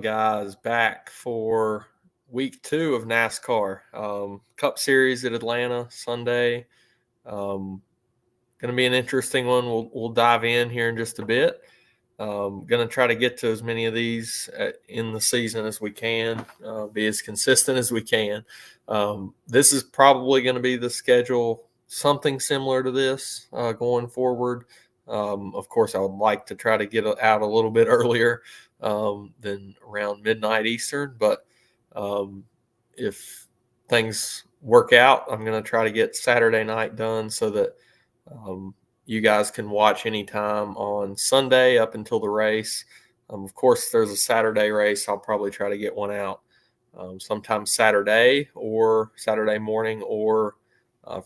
guys, back for week 2 of NASCAR. Cup Series at Atlanta Sunday. Going to be an interesting one. We'll dive in here in just a bit. Going to try to get to as many of these in the season as we can, be as consistent as we can. This is probably going to be the schedule, something similar to this going forward. Of course, I would like to try to get out a little bit earlier than around midnight Eastern. But if things work out, I'm going to try to get Saturday night done so that you guys can watch anytime on Sunday up until the race. Of course, if there's a Saturday race, I'll probably try to get one out sometime Saturday or Saturday morning or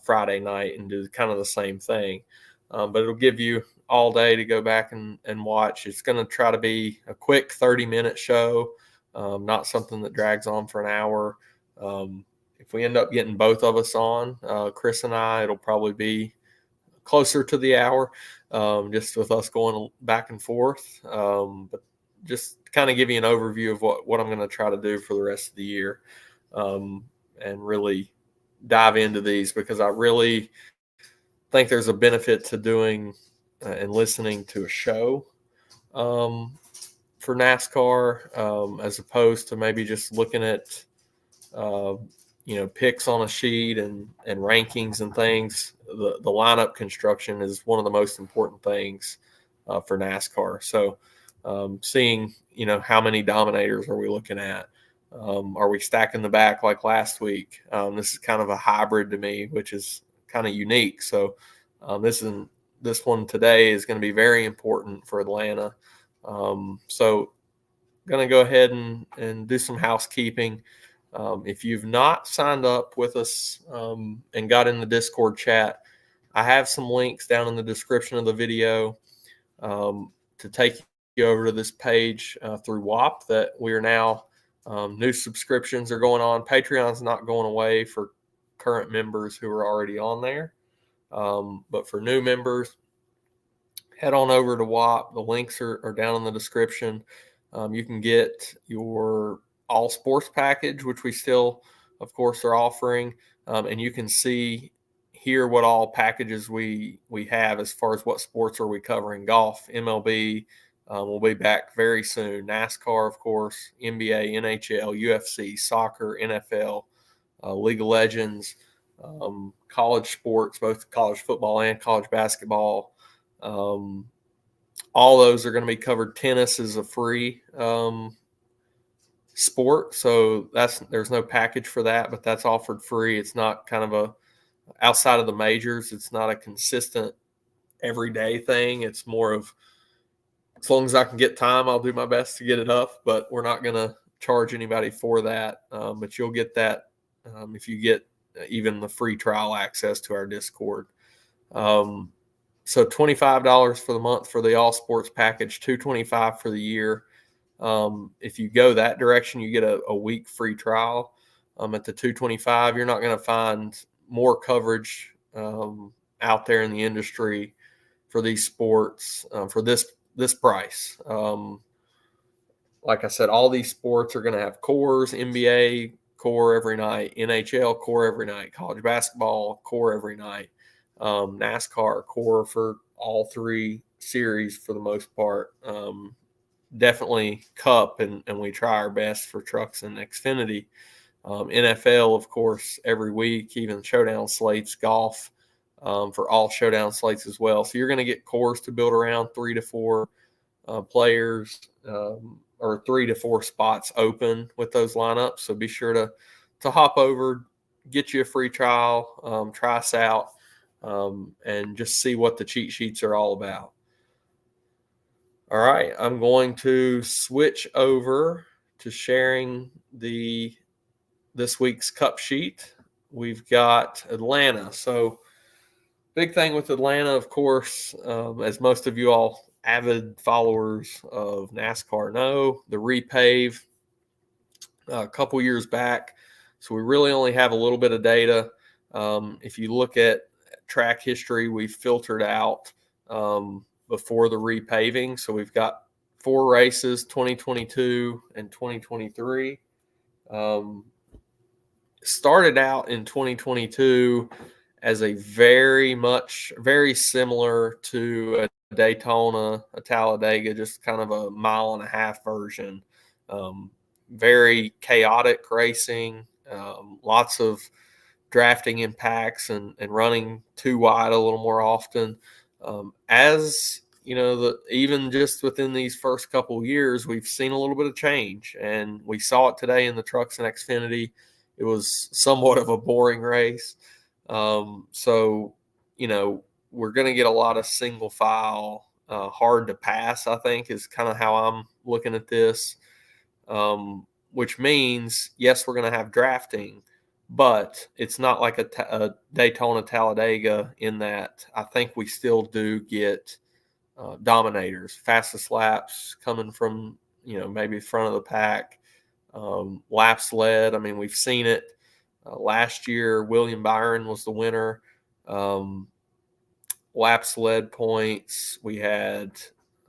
Friday night and do kind of the same thing. But it'll give you all day to go back and watch. It's going to try to be a quick 30-minute show, not something that drags on for an hour. If we end up getting both of us on, Chris and I, it'll probably be closer to the hour, just with us going back and forth. But just kind of give you an overview of what I'm going to try to do for the rest of the year, and really dive into these, because I really think there's a benefit to doing and listening to a show for NASCAR, as opposed to maybe just looking at picks on a sheet and rankings and things. The lineup construction is one of the most important things for NASCAR. So seeing, how many dominators are we looking at? Are we stacking the back like last week? This is kind of a hybrid to me, which is kind of unique. So this one today is going to be very important for Atlanta. So going to go ahead and do some housekeeping. If you've not signed up with us and got in the Discord chat, I have some links down in the description of the video to take you over to this page through WAP that we are now, new subscriptions are going on. Patreon's not going away for current members who are already on there. But for new members, head on over to WAP. The links are down in the description. You can get your all sports package, which we still, of course, are offering. And you can see here what all packages we have as far as what sports are we covering. Golf, MLB, we'll be back very soon. NASCAR, of course, NBA, NHL, UFC, soccer, NFL, League of Legends, college sports, both college football and college basketball. All those are going to be covered. Tennis is a free sport, so there's no package for that, but that's offered free. It's not kind of outside of the majors. It's not a consistent everyday thing. It's more of, as long as I can get time, I'll do my best to get it up, but we're not going to charge anybody for that. But you'll get that if you get even the free trial access to our Discord. So $25 for the month for the all sports package, $225 for the year. If you go that direction, you get a week free trial. At the $225, you're not going to find more coverage out there in the industry for these sports for this price. Like I said, all these sports are going to have cores. NBA core every night, NHL core every night, college basketball core every night, NASCAR core for all three series for the most part. Definitely Cup, and we try our best for trucks and Xfinity. NFL, of course, every week, even showdown slates, golf for all showdown slates as well. So you're going to get cores to build around, 3 to 4 players or 3 to 4 spots open with those lineups. So be sure to hop over, get you a free trial, try us out, and just see what the cheat sheets are all about. All right, I'm going to switch over to sharing this week's Cup sheet. We've got Atlanta. So big thing with Atlanta, of course, as most of you all avid followers of NASCAR know, the repave a couple years back. So we really only have a little bit of data. If you look at track history, we've filtered out before the repaving. So we've got 4 races, 2022 and 2023. Started out in 2022 as a very similar to a Daytona, a Talladega, just kind of a 1.5-mile version. Very chaotic racing, lots of drafting in packs and running too wide a little more often. As you know, even just within these first couple of years, we've seen a little bit of change, and we saw it today in the Trucks and Xfinity. It was somewhat of a boring race. So, you know, we're going to get a lot of single file, hard to pass, I think, is kind of how I'm looking at this. Which means, yes, we're going to have drafting, but it's not like a Daytona Talladega in that I think we still do get dominators, fastest laps coming from, you know, maybe front of the pack, laps led. I mean, we've seen it. Last year, William Byron was the winner. Laps led points. We had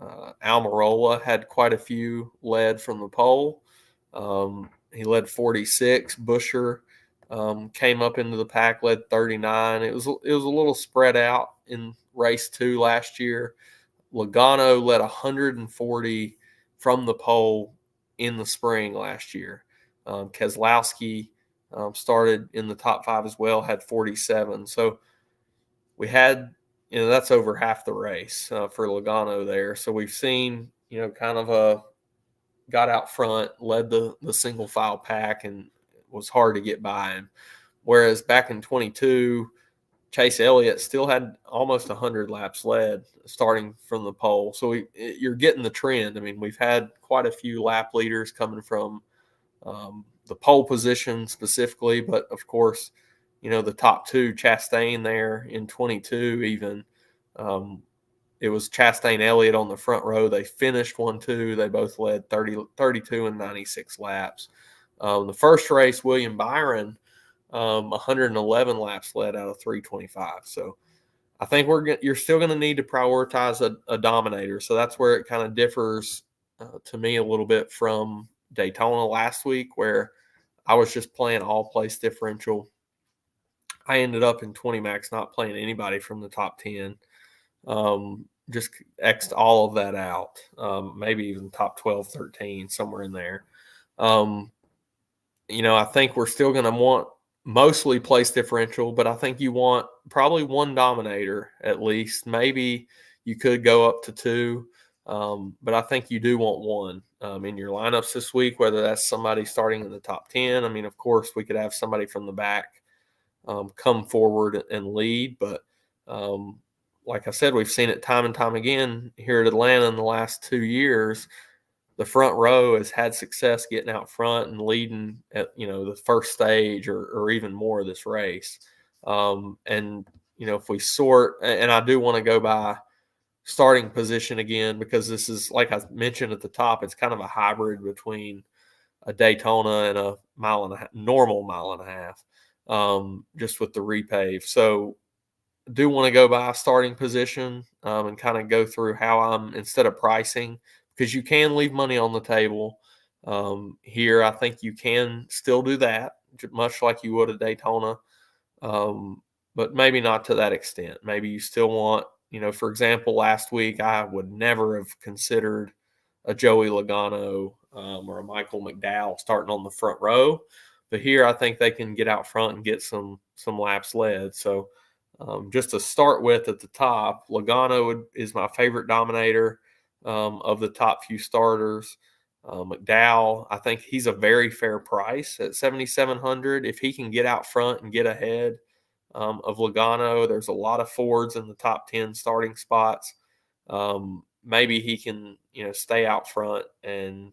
Almirola had quite a few led from the pole. He led 46. Buscher came up into the pack, led 39. It was a little spread out in race 2 last year. Logano led 140 from the pole in the spring last year. Keselowski started in the top 5 as well, had 47. So we had, you know, that's over half the race for Logano there. So we've seen, you know, kind of got out front, led the single file pack, and was hard to get by him. Whereas back in 22, Chase Elliott still had almost 100 laps led starting from the pole. So you're getting the trend. I mean, we've had quite a few lap leaders coming from the pole position specifically, but of course, you know, the top 2, Chastain there in 22 even. It was Chastain Elliott on the front row. They finished 1-2. They both led 32 and 96 laps. The first race, William Byron, 111 laps led out of 325. So I think you're still going to need to prioritize a dominator. So that's where it kind of differs to me a little bit from Daytona last week, where I was just playing all place differential. I ended up in 20 max not playing anybody from the top 10. Just X'd all of that out. Maybe even top 12, 13, somewhere in there. You know, I think we're still going to want mostly place differential, but I think you want probably one dominator at least. Maybe you could go up to 2, but I think you do want one in your lineups this week, whether that's somebody starting in the top 10. I mean, of course, we could have somebody from the back come forward and lead, but like I said, we've seen it time and time again here at Atlanta in the last 2 years. The front row has had success getting out front and leading at, you know, the first stage or even more of this race. And, you know, if we sort, and I do want to go by starting position again, because this is, like I mentioned at the top, it's kind of a hybrid between a Daytona and a normal 1.5 miles, just with the repave. So I do want to go by starting position and kind of go through how I'm, instead of pricing, because you can leave money on the table. Here, I think you can still do that, much like you would at Daytona, but maybe not to that extent. Maybe you still want, you know, for example, last week I would never have considered a Joey Logano or a Michael McDowell starting on the front row. But here I think they can get out front and get some laps led. So just to start with at the top, Logano is my favorite dominator of the top few starters. McDowell, I think he's a very fair price at $7,700. If he can get out front and get ahead of Logano, there's a lot of Fords in the top 10 starting spots. Maybe he can, you know, stay out front and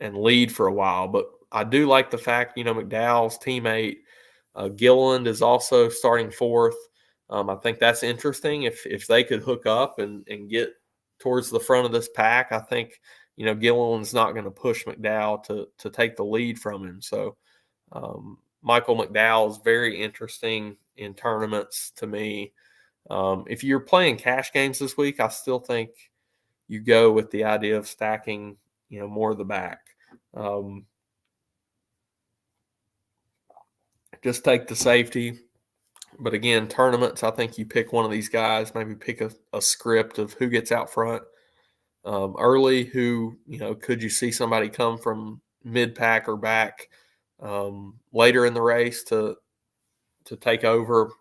lead for a while. But I do like the fact, you know, McDowell's teammate Gilliland is also starting 4th. I think that's interesting. If they could hook up and get towards the front of this pack, I think, you know, Gilliland's not going to push McDowell to take the lead from him. So Michael McDowell is very interesting in tournaments to me. If you're playing cash games this week, I still think you go with the idea of stacking, more of the back. Just take the safety. But again, tournaments, I think you pick one of these guys, maybe pick a script of who gets out front early, who, could you see somebody come from mid-pack or back later in the race to take over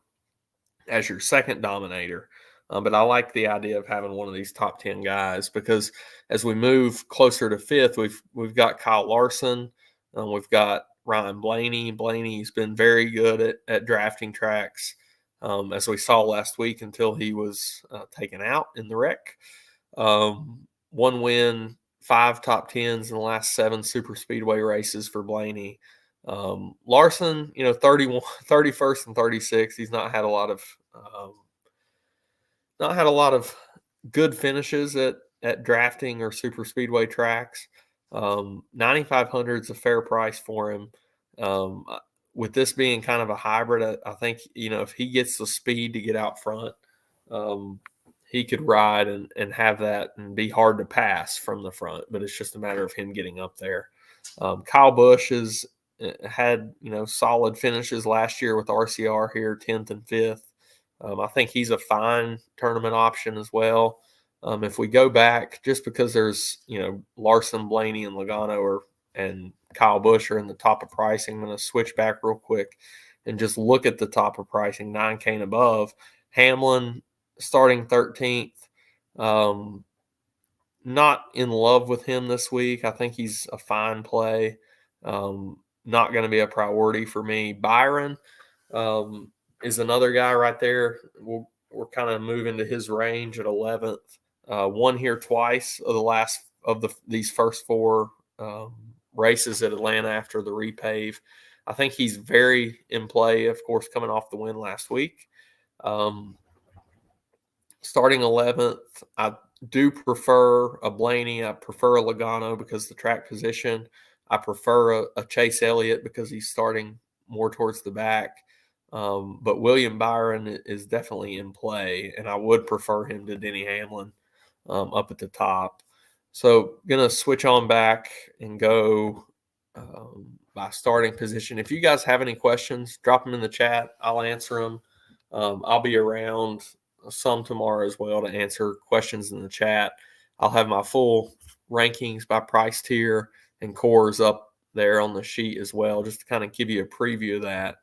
as your second dominator. But I like the idea of having one of these top 10 guys, because as we move closer to fifth, we've got Kyle Larson, we've got Ryan Blaney. Blaney's been very good at drafting tracks, as we saw last week, until he was taken out in the wreck. One win, 5 top 10s in the last 7 super speedway races for Blaney. Larson, 31, 31st and 36th. He's not had a lot of good finishes at drafting or super speedway tracks. 9,500 is a fair price for him. With this being kind of a hybrid, I think, if he gets the speed to get out front, he could ride and have that and be hard to pass from the front, but it's just a matter of him getting up there. Kyle Busch has had, solid finishes last year with RCR here, 10th and 5th. I think he's a fine tournament option as well. If we go back, just because there's, Larson, Blaney, and Logano and Kyle Busch are in the top of pricing, I'm going to switch back real quick and just look at the top of pricing, 9K and above. Hamlin starting 13th. Not in love with him this week. I think he's a fine play. Not going to be a priority for me. Byron is another guy right there. We're kind of moving to his range at 11th. Won here twice of these first 4 races at Atlanta after the repave. I think he's very in play, of course, coming off the win last week. Starting 11th, I do prefer a Blaney. I prefer a Logano because the track position. I prefer a Chase Elliott because he's starting more towards the back. But William Byron is definitely in play, and I would prefer him to Denny Hamlin up at the top. So going to switch on back and go by starting position. If you guys have any questions, drop them in the chat. I'll answer them. I'll be around some tomorrow as well to answer questions in the chat. I'll have my full rankings by price tier and cores up there on the sheet as well, just to kind of give you a preview of that.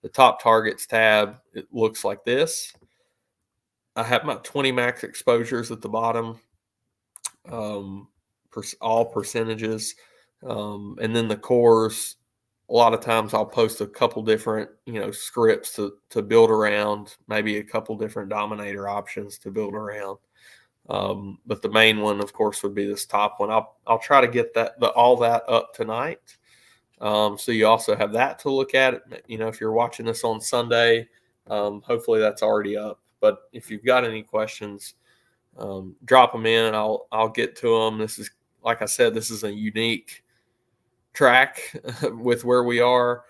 The top targets tab, it looks like this. I have my 20 max exposures at the bottom, all percentages. And then the cores, a lot of times I'll post a couple different, scripts to build around, maybe a couple different dominator options to build around. But the main one, of course, would be this top one. I'll try to get all that up tonight. So you also have that to look at. If you're watching this on Sunday, hopefully that's already up. But if you've got any questions, drop them in and I'll get to them. This is, like I said, this is a unique track with where we are,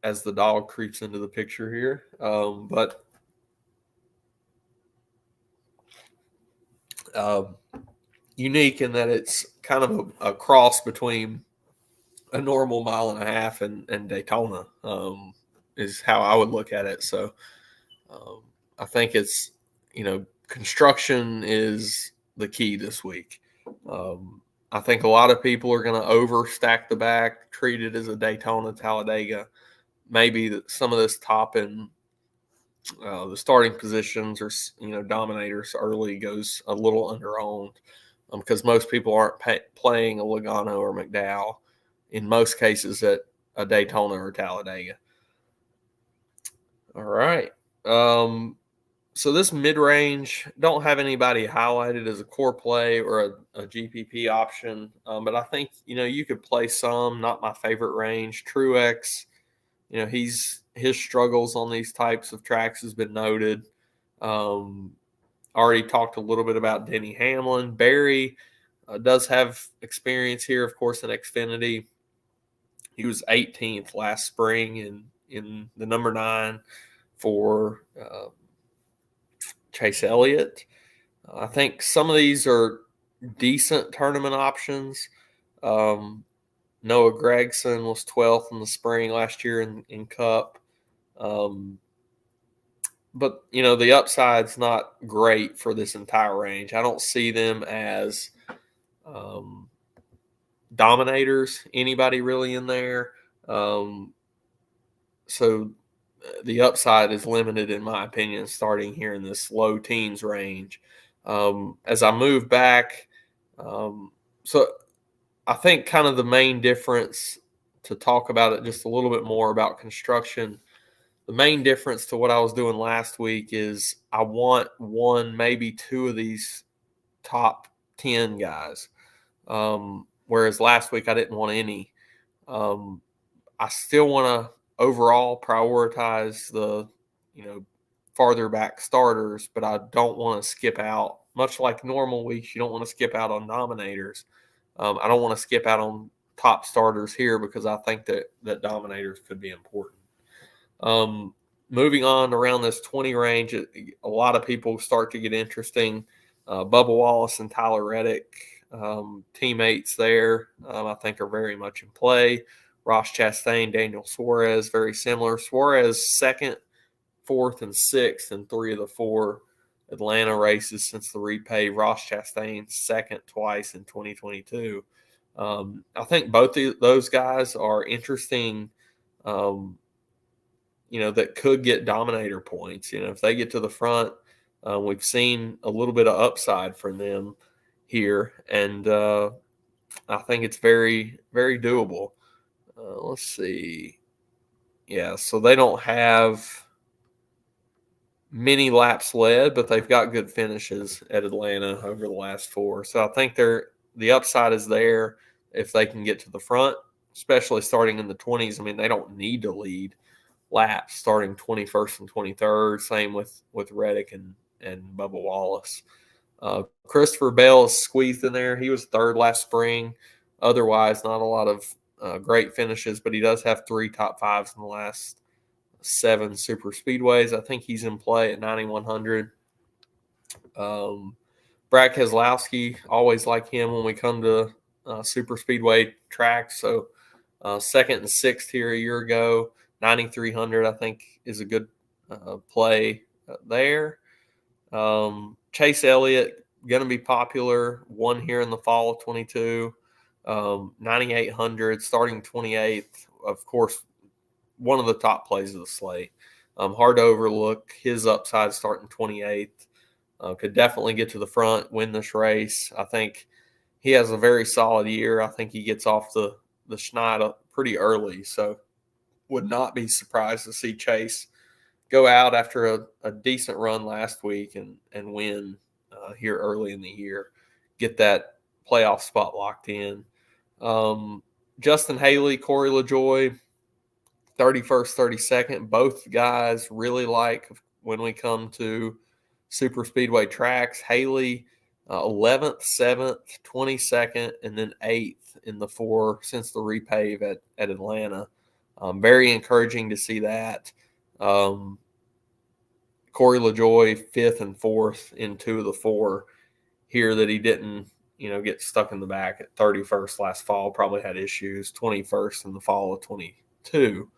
as the dog creeps into the picture here. But unique in that it's kind of a cross between a normal 1.5 miles and Daytona, is how I would look at it. So I think it's, construction is the key this week. I think a lot of people are going to overstack the back, treat it as a Daytona, Talladega. Maybe some of this top in the starting positions or, dominators early goes a little underowned, because most people aren't playing a Logano or McDowell in most cases at a Daytona or Talladega. All right. So this mid-range, don't have anybody highlighted as a core play or a GPP option, but I think, you could play some. Not my favorite range. Truex, his struggles on these types of tracks has been noted. Already talked a little bit about Denny Hamlin. Barry does have experience here, of course, in Xfinity. He was 18th last spring in the number 9 for Chase Elliott. I think some of these are decent tournament options. Noah Gregson was 12th in the spring last year in Cup. But, the upside's not great for this entire range. I don't see them as dominators, anybody really in there. So the upside is limited, in my opinion, starting here in this low teens range. As I move back, so I think kind of the main difference, to talk about it just a little bit more about construction, the main difference to what I was doing last week is I want one, maybe two of these top 10 guys. Whereas last week I didn't want any. I still want to overall prioritize the, farther back starters, but I don't want to skip out. Much like normal weeks, you don't want to skip out on nominators. I don't want to skip out on top starters here because I think that dominators could be important. Moving on around this 20 range, a lot of people start to get interesting. Bubba Wallace and Tyler Reddick, teammates there, I think are very much in play. Ross Chastain, Daniel Suarez, very similar. Suarez second, fourth, and sixth in 3 of the 4 Atlanta races since the repave. Ross Chastain second twice in 2022. I think both of those guys are interesting, that could get dominator points. If they get to the front, we've seen a little bit of upside from them here, and I think it's very, very doable. Let's see. Yeah, so they don't have many laps led, but they've got good finishes at Atlanta over the last 4. So I think the upside is there if they can get to the front, especially starting in the 20s. I mean, they don't need to lead laps starting 21st and 23rd. Same with Reddick and Bubba Wallace. Christopher Bell is squeezed in there. He was third last spring. Otherwise, not a lot of great finishes, but he does have 3 top 5s in the last 7 super speedways. I think he's in play at 9,100. Brad Keselowski, always like him when we come to super speedway tracks. So second and sixth here a year ago. 9,300, I think, is a good play there. Chase Elliott, going to be popular. Won here in the fall of 22. 9,800, starting 28th. Of course, one of the top plays of the slate. Hard to overlook his upside starting 28th. Could definitely get to the front, win this race. I think he has a very solid year. I think he gets off the schneid pretty early. So would not be surprised to see Chase go out after a decent run last week and win here early in the year, get that playoff spot locked in. Justin Haley, Corey LaJoie, 31st, 32nd. Both guys really like when we come to super speedway tracks. Haley, 11th, 7th, 22nd, and then 8th in the 4 since the repave at Atlanta. Very encouraging to see that. Corey LaJoie, 5th and 4th in 2 of the 4 here that he didn't, get stuck in the back at 31st last fall. Probably had issues. 21st in the fall of 22.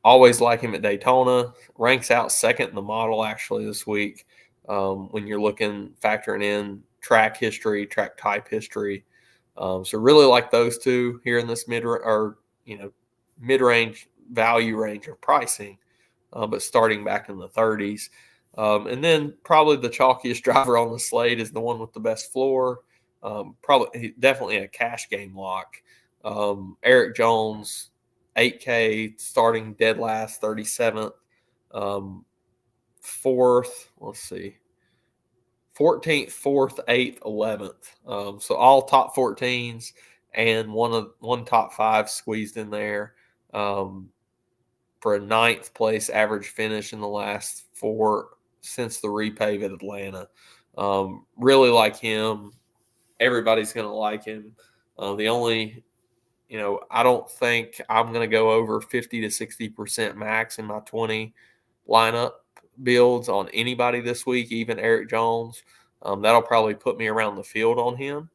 Always like him at Daytona. Ranks out second in the model actually this week when you're factoring in track history, track type history. So really like those two here in this mid-range value range of pricing, but starting back in the 30s. And then probably the chalkiest driver on the slate is the one with the best floor. Definitely a cash game lock. Eric Jones, 8K, starting dead last, 37th. 4th, let's see, 14th, 4th, 8th, 11th. So all top 14s and one top 5 squeezed in there for a 9th place average finish in the last 4 since the repave at Atlanta. Really like him. Everybody's going to like him. The only, I don't think I'm going to go over 50 to 60% max in my 20 lineup. builds on anybody this week, even Eric Jones. That'll probably put me around the field on him.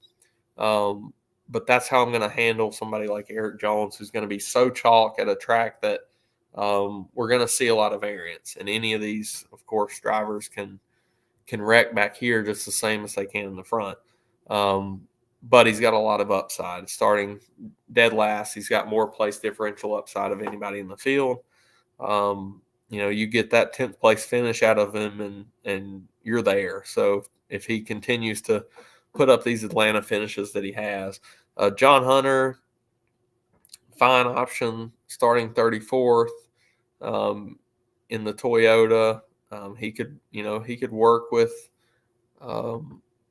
But that's how I'm going to handle somebody like Eric Jones, who's going to be so chalk at a track that we're going to see a lot of variance. And any of these, of course, drivers can wreck back here just the same as they can in the front. But he's got a lot of upside. Starting dead last, he's got more place differential upside of anybody in the field. You get that 10th place finish out of him and you're there. So if he continues to put up these Atlanta finishes that he has, John Hunter, fine option, starting 34th in the Toyota. He could work with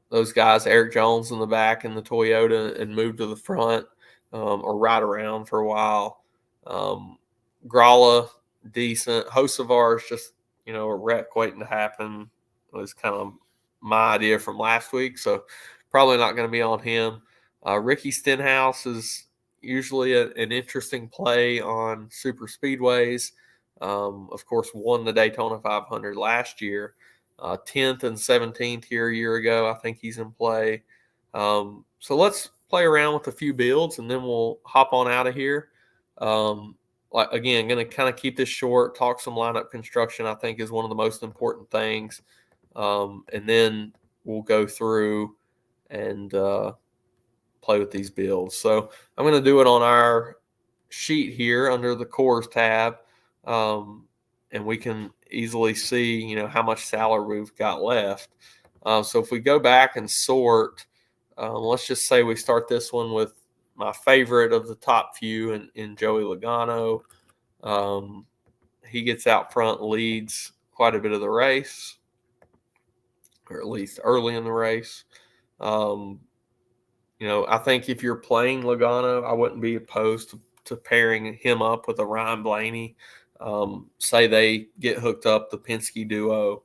those guys, Eric Jones in the back in the Toyota, and move to the front or ride around for a while. Gralla, decent. Hocevar is just, a wreck waiting to happen. It was kind of my idea from last week, so probably not going to be on him. Ricky Stenhouse is usually an interesting play on super speedways. Of course, won the Daytona 500 last year. 10th and 17th here a year ago. I think he's in play. So let's play around with a few builds, and then we'll hop on out of here. Again, going to kind of keep this short, talk some lineup construction, I think is one of the most important things. And then we'll go through and play with these builds. So I'm going to do it on our sheet here under the cores tab. And we can easily see, how much salary we've got left. So if we go back and sort, let's just say we start this one with my favorite of the top few in Joey Logano. He gets out front, leads quite a bit of the race, or at least early in the race. I think if you're playing Logano, I wouldn't be opposed to pairing him up with a Ryan Blaney. Say they get hooked up, the Penske duo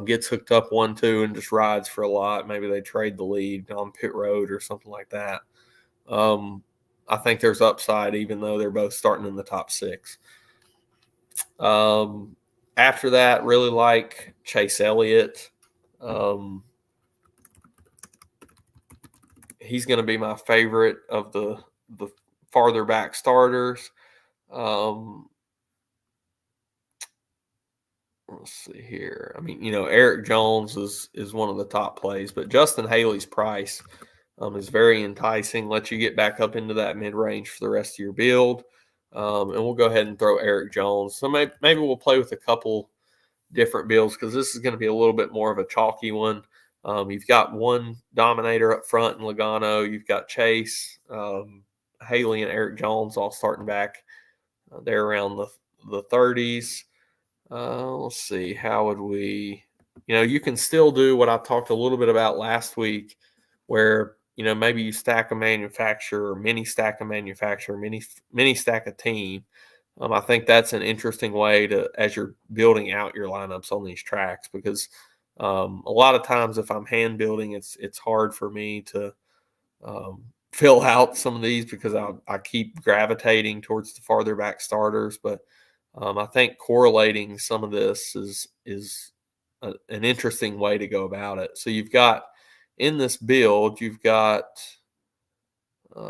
gets hooked up 1-2 and just rides for a lot. Maybe they trade the lead on pit road or something like that. I think there's upside, even though they're both starting in the top 6. After that, really like Chase Elliott. He's going to be my favorite of the farther back starters. Let's see here. I mean, Eric Jones is one of the top plays, but Justin Haley's price is very enticing. Lets you get back up into that mid-range for the rest of your build. And we'll go ahead and throw Eric Jones. So maybe we'll play with a couple different builds because this is going to be a little bit more of a chalky one. You've got one dominator up front in Logano. You've got Chase, Haley, and Eric Jones all starting back. They're around the 30s. Let's see. How would we, you can still do what I talked a little bit about last week where, maybe you stack a manufacturer, mini stack a manufacturer, mini stack a team. I think that's an interesting way to, as you're building out your lineups on these tracks, because a lot of times if I'm hand building, it's hard for me to fill out some of these because I keep gravitating towards the farther back starters. But I think correlating some of this is an interesting way to go about it. So you've got in this build, you've got 2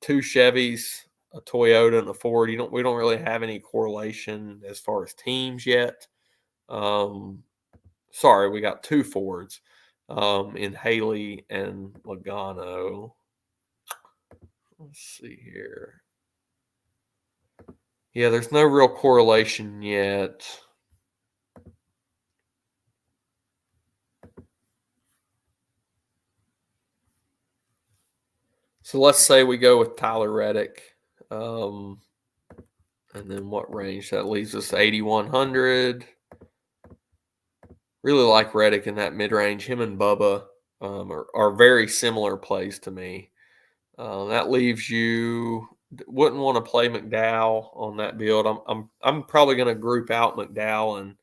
Chevys, a Toyota, and a Ford. We don't really have any correlation as far as teams yet. Sorry, we got 2 Fords in Haley and Logano. Let's see here. Yeah, there's no real correlation yet. So let's say we go with Tyler Reddick. And then what range? That leaves us 8,100. Really like Reddick in that mid-range. Him and Bubba are very similar plays to me. That leaves you wouldn't want to play McDowell on that build. I'm probably going to group out McDowell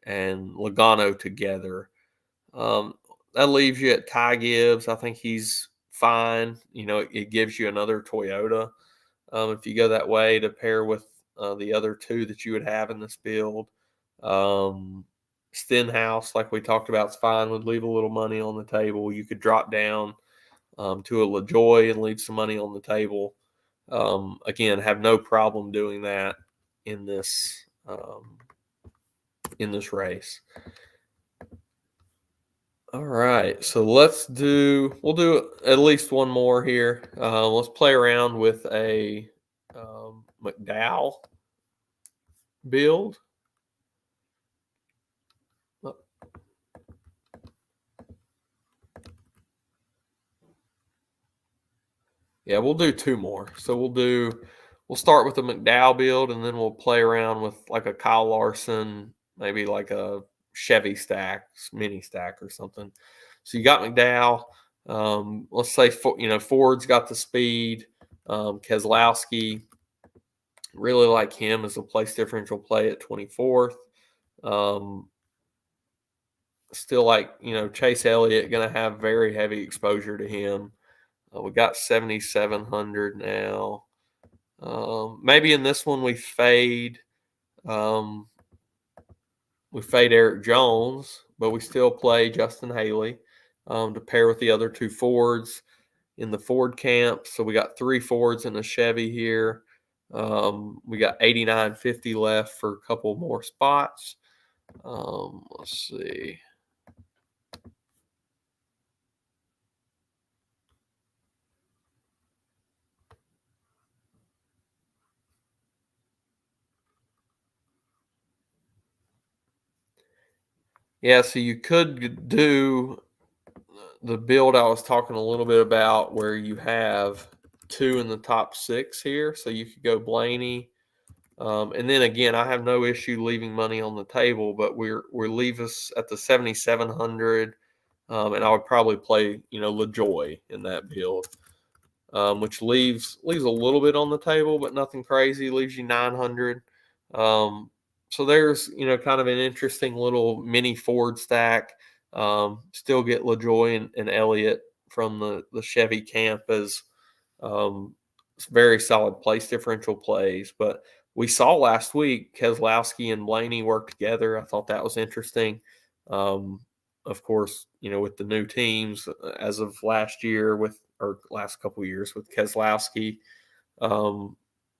and Logano together. That leaves you at Ty Gibbs. I think he's fine. It gives you another Toyota if you go that way to pair with the other 2 that you would have in this build. Stenhouse, like we talked about, is fine. Would leave a little money on the table. You could drop down to a LaJoy and leave some money on the table. Again, have no problem doing that in this race. All right, so we'll do at least one more here. Let's play around with a McDowell build. Yeah, we'll do two more. So we'll start with the McDowell build, and then we'll play around with like a Kyle Larson, maybe like a Chevy stack, mini stack or something. So you got McDowell. Let's say Ford's got the speed. Keselowski, really like him as a place differential play at 24th. Still like Chase Elliott, going to have very heavy exposure to him. We got 7,700 now. Maybe in this one we fade Eric Jones, but we still play Justin Haley to pair with the other two Fords in the Ford camp. So we got three Fords and a Chevy here. We got 89.50 left for a couple more spots. Let's see. Yeah, so you could do the build I was talking a little bit about where you have two in the top six here. So you could go Blaney. And then again, I have no issue leaving money on the table, but we're leave us at the 7,700. And I would probably play, LaJoy in that build, which leaves a little bit on the table, but nothing crazy. Leaves you 900. So there's, kind of an interesting little mini Ford stack. Still get LaJoy and Elliott from the Chevy camp as very solid place differential plays. But we saw last week Keselowski and Blaney work together. I thought that was interesting. Of course, with the new teams as of last year or last couple of years with Keselowski,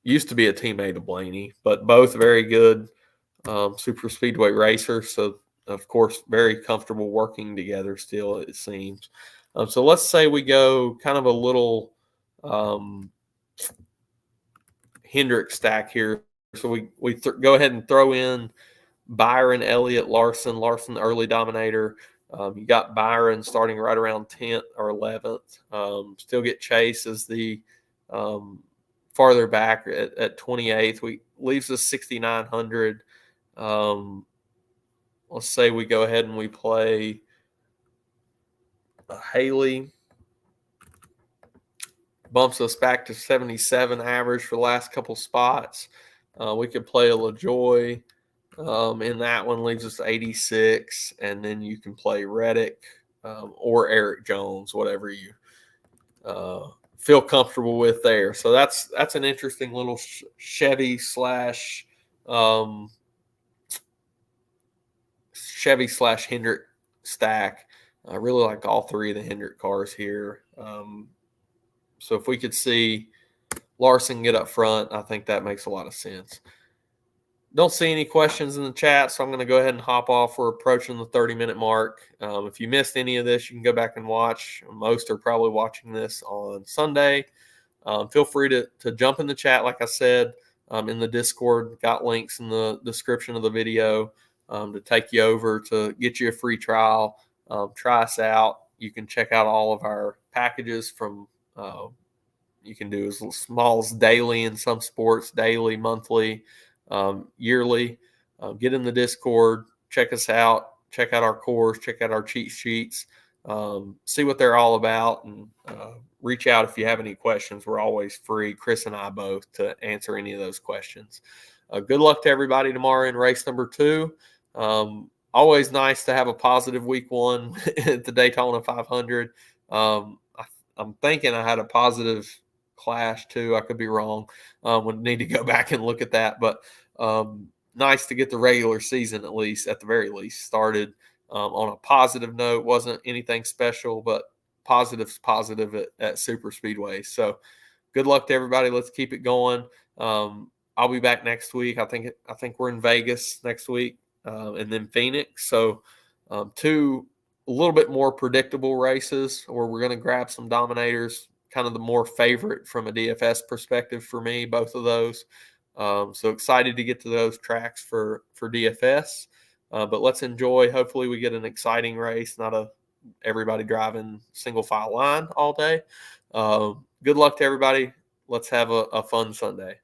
used to be a teammate of Blaney, but both very good super speedway racers. So, of course, very comfortable working together still, it seems. So let's say we go kind of a little Hendrick stack here. So we go ahead and throw in Byron, Elliott, Larson, early dominator. You got Byron starting right around 10th or 11th. Still get Chase as the farther back at 28th. We leaves us 6,900. Let's say we go ahead and we play Haley. Bumps us back to 77 average for the last couple spots. We could play a LaJoy. In that one leaves us 86, and then you can play Reddick or Eric Jones, whatever you feel comfortable with there. So that's an interesting little Chevy slash Hendrick stack. I really like all three of the Hendrick cars here. So if we could see Larson get up front, I think that makes a lot of sense. Don't see any questions in the chat, so I'm going to go ahead and hop off. We're approaching the 30-minute mark. If you missed any of this, you can go back and watch. Most are probably watching this on Sunday. Feel free to jump in the chat, like I said, in the Discord. Got links in the description of the video to take you over to get you a free trial. Try us out. You can check out all of our packages from you can do as small as daily in some sports, daily, monthly, yearly. Get in the Discord, check us out, check out our course, check out our cheat sheets, see what they're all about, and reach out if you have any questions. We're always free, Chris and I both, to answer any of those questions. Good luck to everybody tomorrow in race number 2. Always nice to have a positive week 1 at the Daytona 500. I'm thinking I had a positive clash too. I could be wrong. Would need to go back and look at that. But nice to get the regular season, at the very least, started on a positive note. Wasn't anything special, but positive's positive at super speedway. So good luck to everybody. Let's keep it going. I'll be back next week. I think we're in Vegas next week, and then Phoenix. So two a little bit more predictable races where we're going to grab some dominators, kind of the more favorite from a DFS perspective for me, both of those. So excited to get to those tracks for DFS. But let's enjoy. Hopefully we get an exciting race, not everybody driving single file line all day. Good luck to everybody. Let's have a fun Sunday.